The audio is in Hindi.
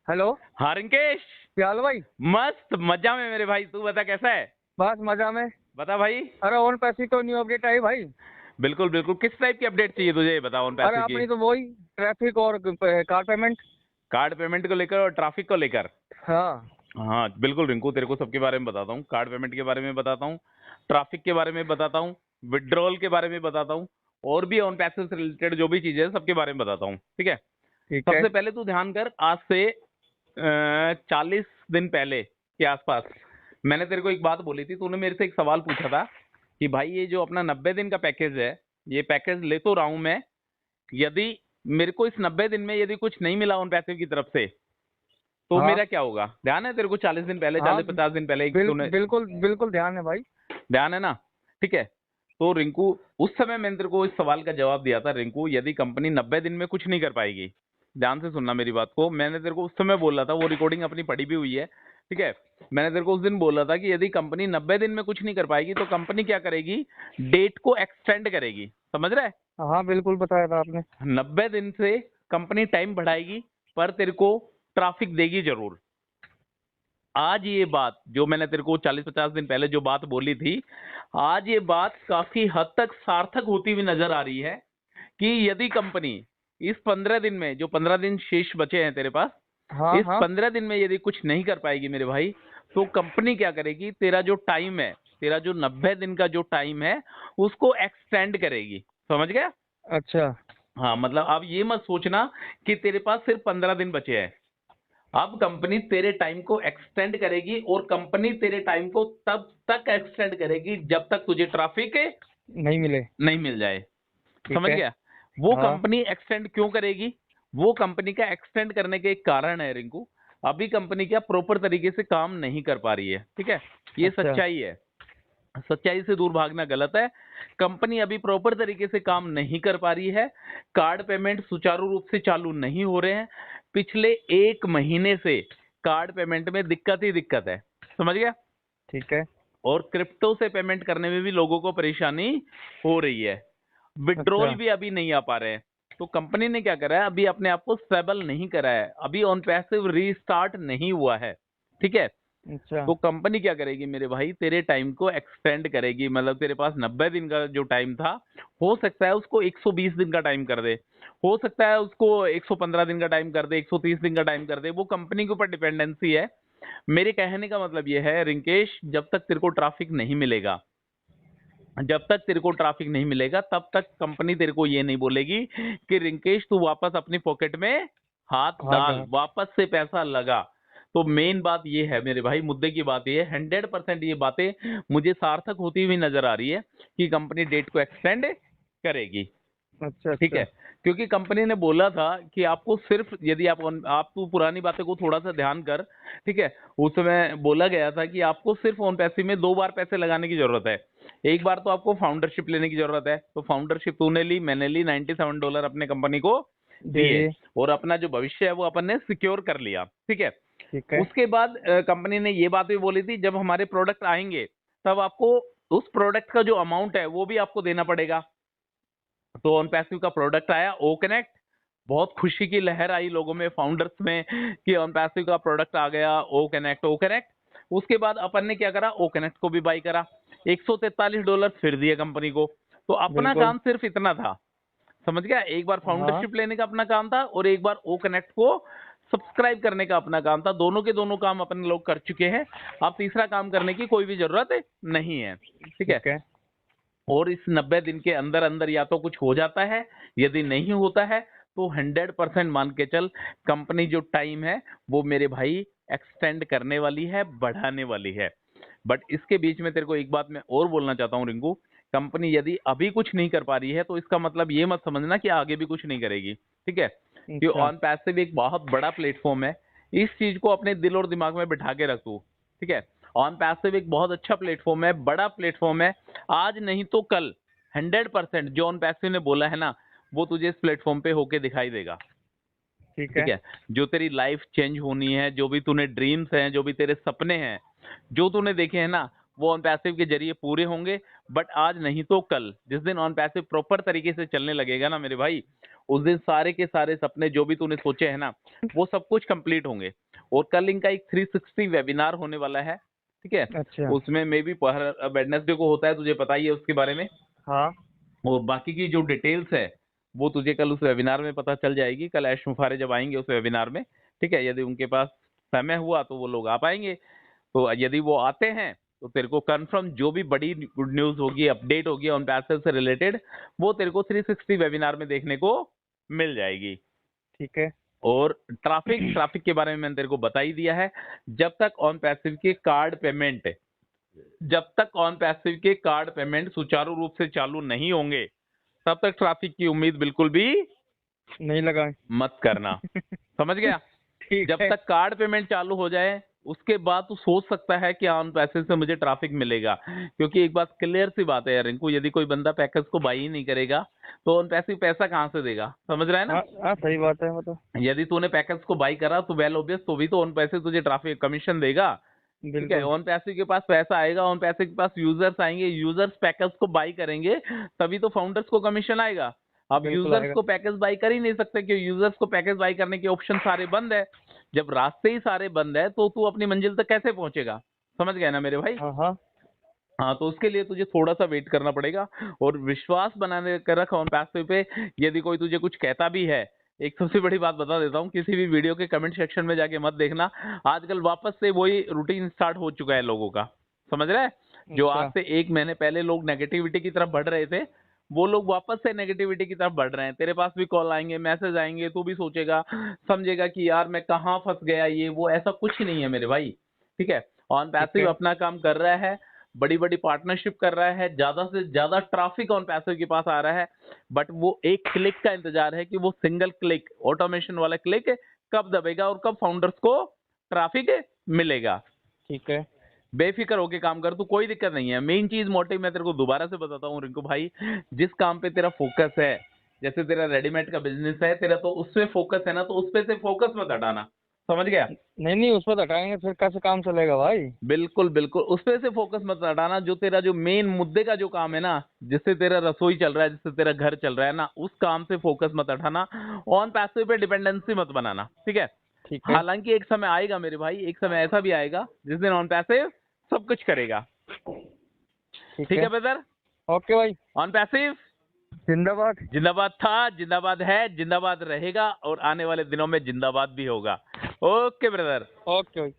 हेलो। हाँ रिंकेश। क्या हाल भाई? मस्त मजा में मेरे भाई, तू बता कैसा है। बस मजा में। बता भाई। अरे ओन पैसे को न्यू अपडेट आई भाई। बिल्कुल बिल्कुल, किस टाइप की अपडेट चाहिए तुझे, बता ऑन अरे पैसे की। अपनी तो वही ट्रैफिक और कार पेमेंट। कार्ड पेमेंट को लेकर और ट्रैफिक को लेकर। हाँ। हाँ बिल्कुल रिंकू, तेरे को सबके बारे में बताता हूँ। कार्ड पेमेंट के बारे में बताता हूँ, ट्रैफिक के बारे में बताता हूँ, विड्रॉल के बारे में बताता हूँ, और भी ऑन पैसे से रिलेटेड जो भी चीजें हैं सबके बारे में बताता हूँ, ठीक है। ठीक है। सबसे पहले तू ध्यान कर, आज से 40 दिन पहले के आसपास मैंने तेरे को एक बात बोली थी। तूने मेरे से एक सवाल पूछा था कि भाई ये जो अपना 90 दिन का पैकेज है, ये पैकेज ले तो रहा हूं मैं, यदि मेरे को इस 90 दिन में यदि कुछ नहीं मिला उन पैसे की तरफ से तो हाँ मेरा क्या होगा। ध्यान है तेरे को? 40 दिन पहले, हाँ 40-50 दिन पहले एक तूने, बिल्कुल बिल्कुल ध्यान है भाई। ध्यान है ना? ठीक है। तो रिंकू, उस समय मैंने तेरे को इस सवाल का जवाब दिया था, रिंकू यदि कंपनी 90 दिन में कुछ नहीं कर पाएगी, ध्यान से सुनना मेरी बात को, मैंने तेरे को उस समय बोला था, वो रिकॉर्डिंग अपनी पड़ी भी हुई है, ठीक है। मैंने तेरे को उस दिन बोला था कि यदि कंपनी 90 दिन में कुछ नहीं कर पाएगी तो कंपनी क्या करेगी, डेट को एक्सटेंड करेगी। समझ रहा है? हाँ बिल्कुल बताया था आपने। 90 दिन से कंपनी टाइम बढ़ाएगी, पर तेरे को ट्रैफिक देगी जरूर। आज ये बात जो मैंने तेरे को 40-50 दिन पहले जो बात बोली थी, आज ये बात काफी हद तक सार्थक होती हुई नजर आ रही है कि यदि कंपनी इस 15 दिन में, जो 15 दिन शेष बचे हैं तेरे पास, हाँ इस हाँ। 15 दिन में यदि कुछ नहीं कर पाएगी मेरे भाई, तो कंपनी क्या करेगी, तेरा जो टाइम है, तेरा जो 90 दिन का जो टाइम है उसको एक्सटेंड करेगी। समझ गया? अच्छा। हाँ, मतलब अब ये मत सोचना कि तेरे पास सिर्फ 15 दिन बचे हैं। अब कंपनी तेरे टाइम को एक्सटेंड करेगी, और कंपनी तेरे टाइम को तब तक एक्सटेंड करेगी जब तक तुझे ट्रैफिक नहीं मिले। नहीं मिल जाए। ठीक समझ है। गया? वो हाँ। कंपनी एक्सटेंड क्यों करेगी? वो कंपनी का एक्सटेंड करने के एक कारण है रिंकू, अभी कंपनी क्या प्रॉपर तरीके से काम नहीं कर पा रही है, ठीक है। ये अच्छा। सच्चाई है, सच्चाई से दूर भागना गलत है। कंपनी अभी प्रॉपर तरीके से काम नहीं कर पा रही है, कार्ड पेमेंट सुचारू रूप से चालू नहीं हो रहे हैं। पिछले 1 महीने से कार्ड पेमेंट में दिक्कत ही दिक्कत है। समझ गया? ठीक है। और क्रिप्टो से पेमेंट करने में भी लोगों को परेशानी हो रही है। विड्रॉल अच्छा भी अभी नहीं आ पा रहे हैं। तो कंपनी ने क्या करा है, अभी अपने आप को स्टेबल नहीं करा है, अभी ऑन पैसिव रीस्टार्ट नहीं हुआ है, ठीक है। अच्छा। तो कंपनी क्या करेगी मेरे भाई, तेरे टाइम को एक्सटेंड करेगी। मतलब तेरे पास 90 दिन का जो टाइम था, हो सकता है उसको 120 दिन का टाइम कर दे, हो सकता है उसको 115 दिन का टाइम कर दे, 130 दिन का टाइम कर दे, वो कंपनी के ऊपर डिपेंडेंसी है। मेरे कहने का मतलब ये है रिंकेश, जब तक तेरे को ट्रैफिक नहीं मिलेगा, जब तक तेरे को ट्रैफिक नहीं मिलेगा तब तक कंपनी तेरे को ये नहीं बोलेगी कि रिंकेश तू वापस अपनी पॉकेट में हाथ हाँ डाल, हाँ। वापस से पैसा लगा। तो मेन बात ये है मेरे भाई, मुद्दे की बात ये है, 100% ये बातें मुझे सार्थक होती हुई नजर आ रही है कि कंपनी डेट को एक्सटेंड करेगी, अच्छा ठीक अच्छा। है। क्योंकि कंपनी ने बोला था कि आपको सिर्फ, यदि आप तू पुरानी बातें को थोड़ा सा ध्यान कर, ठीक है। उस समय बोला गया था कि आपको सिर्फ ऑन पैसे में 2 बार पैसे लगाने की जरूरत है। एक बार तो आपको फाउंडरशिप लेने की जरूरत है, तो फाउंडरशिप तूने ली, मैंने ली, $97 अपने कंपनी को दे दिए, दिए। और अपना जो भविष्य है वो अपन ने सिक्योर कर लिया, ठीक है। ठीक है। उसके बाद कंपनी ने ये बात भी बोली थी, जब हमारे प्रोडक्ट आएंगे तब आपको उस प्रोडक्ट का जो अमाउंट है वो भी आपको देना पड़ेगा। तो ऑन पैसिव का प्रोडक्ट आया ओ कनेक्ट, बहुत खुशी की लहर आई लोगों में, फाउंडर्स में, कि ऑन पैसिव का प्रोडक्ट आ गया ओ कनेक्ट, ओ कनेक्ट। उसके बाद अपन ने क्या करा, ओ कनेक्ट को भी बाई करा, $143 फिर दिए कंपनी को। तो अपना बिल्कुल। काम सिर्फ इतना था। समझ गया? एक बार हाँ। फाउंडरशिप लेने का अपना काम था, और एक बार ओ कनेक्ट को सब्सक्राइब करने का अपना काम था। दोनों के दोनों काम अपन लोग कर चुके हैं, अब तीसरा काम करने की कोई भी जरूरत नहीं है, ठीक है। ठीक है। और इस 90 दिन के अंदर अंदर या तो कुछ हो जाता है, यदि नहीं होता है तो 100% मान के चल, कंपनी जो टाइम है वो मेरे भाई एक्सटेंड करने वाली है, बढ़ाने वाली है। बट इसके बीच में तेरे को एक बात मैं और बोलना चाहता हूँ रिंकू, कंपनी यदि अभी कुछ नहीं कर पा रही है तो इसका मतलब ये मत समझना कि आगे भी कुछ नहीं करेगी, ठीक है। ये अच्छा। ऑन पैसिव एक बहुत बड़ा प्लेटफॉर्म है, इस चीज को अपने दिल और दिमाग में बिठा के रख तू, ठीक है। ऑन पैसिव एक बहुत अच्छा प्लेटफॉर्म है, बड़ा प्लेटफॉर्म है। आज नहीं तो कल 100% जो ऑन पैसिव ने बोला है ना, वो तुझे इस प्लेटफॉर्म पे होके दिखाई देगा, ठीक ठीक है। है। जो तेरी लाइफ चेंज होनी है, जो भी तूने ड्रीम्स हैं, जो भी तेरे सपने हैं, जो तूने देखे हैं ना, वो ऑन पैसिव के जरिए पूरे होंगे। बट आज नहीं तो कल, जिस दिन ऑन पैसिव प्रॉपर तरीके से चलने लगेगा ना मेरे भाई, उस दिन सारे के सारे सपने जो भी तूने सोचे हैं ना, वो सब कुछ कंप्लीट होंगे। और कल इनका एक 360 वेबिनार होने वाला है, ठीक है। अच्छा। उसमें मे बी वेडनेसडे को होता है, तुझे पता ही है उसके बारे में। हाँ। और बाकी की जो डिटेल्स है वो तुझे कल उस वेबिनार में पता चल जाएगी। कल ऐश मुफारे जब आएंगे उस वेबिनार में, ठीक है, यदि उनके पास समय हुआ तो वो लोग आ पाएंगे। तो यदि वो आते हैं तो तेरे को कंफर्म जो भी बड़ी गुड न्यूज होगी, अपडेट होगी ऑन पैसिव से रिलेटेड, वो तेरे को 360 वेबिनार में देखने को मिल जाएगी। ठीक है। और ट्रैफिक के बारे में मैंने तेरे को बता ही दिया है। जब तक ऑन पैसिव के कार्ड पेमेंट सुचारू रूप से चालू नहीं होंगे, तब तक ट्रैफिक की उम्मीद बिल्कुल भी नहीं लगाए। मत करना। समझ गया? ठीक जब है। तक कार्ड पेमेंट चालू हो जाए उसके बाद तू सोच सकता है कि ऑन पैसे से मुझे ट्रैफिक मिलेगा। क्योंकि एक बात क्लियर सी बात है यार रिंकू, यदि कोई बंदा पैकेज को बाई ही नहीं करेगा तो ऑन पैसे पैसा कहाँ से देगा? समझ रहा है ना? हाँ हाँ, सही बात है वो तो। यदि तूने पैकेज को बाई करा तो वेल ऑब्वियस तो भी तो ऑन पैसे तुझे ट्रैफिक कमीशन देगा। ठीक है, बिल्कुल ऑन पैसे के पास पैसा आएगा, ऑन पैसे के पास यूजर्स आएंगे, यूजर्स पैकेज को बाई करेंगे, तभी तो फाउंडर्स को कमीशन आएगा। अब बिल्कुल यूजर्स आएगा। को पैकेज बाई कर ही नहीं सकते क्योंकि यूजर्स को पैकेज बाई करने के ऑप्शन सारे बंद है। जब रास्ते ही सारे बंद है तो तू अपनी मंजिल तक कैसे पहुंचेगा? समझ गए ना मेरे भाई? हाँ हाँ। हाँ, तो उसके लिए तुझे थोड़ा सा वेट करना पड़ेगा और विश्वास बनाने कर रख ऑन पैसिव पे। यदि कोई तुझे कुछ कहता भी है, एक सबसे बड़ी बात बता देता हूँ, किसी भी वीडियो के कमेंट सेक्शन में जाके मत देखना। आजकल वापस से वही रूटीन स्टार्ट हो चुका है लोगों का। समझ रहे हैं? जो आज अच्छा। से 1 महीने पहले लोग नेगेटिविटी की तरफ बढ़ रहे थे, वो लोग वापस से नेगेटिविटी की तरफ बढ़ रहे हैं। तेरे पास भी कॉल आएंगे, मैसेज आएंगे, तू भी सोचेगा, समझेगा कि यार मैं कहाँ फंस गया, ये वो। ऐसा कुछ नहीं है मेरे भाई, ठीक है। ऑन ठीक पैसिव है। अपना काम कर रहा है, बड़ी बड़ी पार्टनरशिप कर रहा है, ज्यादा से ज्यादा ट्रैफिक ऑन पैसिव के पास आ रहा है। बट वो एक क्लिक का इंतजार है कि वो सिंगल क्लिक, ऑटोमेशन वाला क्लिक कब दबेगा और कब फाउंडर्स को ट्रैफिक मिलेगा। ठीक है। बेफिक्र होके काम कर, तू कोई दिक्कत नहीं है। मेन चीज मोटिव मैं तेरे को दोबारा से बताता हूँ रिंकू भाई, जिस काम पे तेरा फोकस है, जैसे तेरा रेडीमेड का बिजनेस है तेरा, तो उसमें फोकस है ना, तो उस पे से फोकस मत हटाना। समझ गया? नहीं नहीं, उस पर हटाएंगे फिर कैसे काम चलेगा भाई। बिल्कुल बिल्कुल, उस पे से फोकस मत हटाना। जो तेरा जो मेन मुद्दे का जो काम है ना, जिससे तेरा रसोई चल रहा है, जिससे तेरा घर चल रहा है ना, उस काम से फोकस मत हटाना। ऑन पैसिव पे डिपेंडेंसी मत बनाना, ठीक है। ठीक है। हालांकि एक समय आएगा मेरे भाई, एक समय ऐसा भी आएगा जिस दिन ऑन पैसिव सब कुछ करेगा। ठीक ठीक है। है ब्रदर? ओके भाई। ऑन पैसिव जिंदाबाद। जिंदाबाद था, जिंदाबाद है, जिंदाबाद रहेगा और आने वाले दिनों में जिंदाबाद भी होगा। Okay brother. ओके भाई।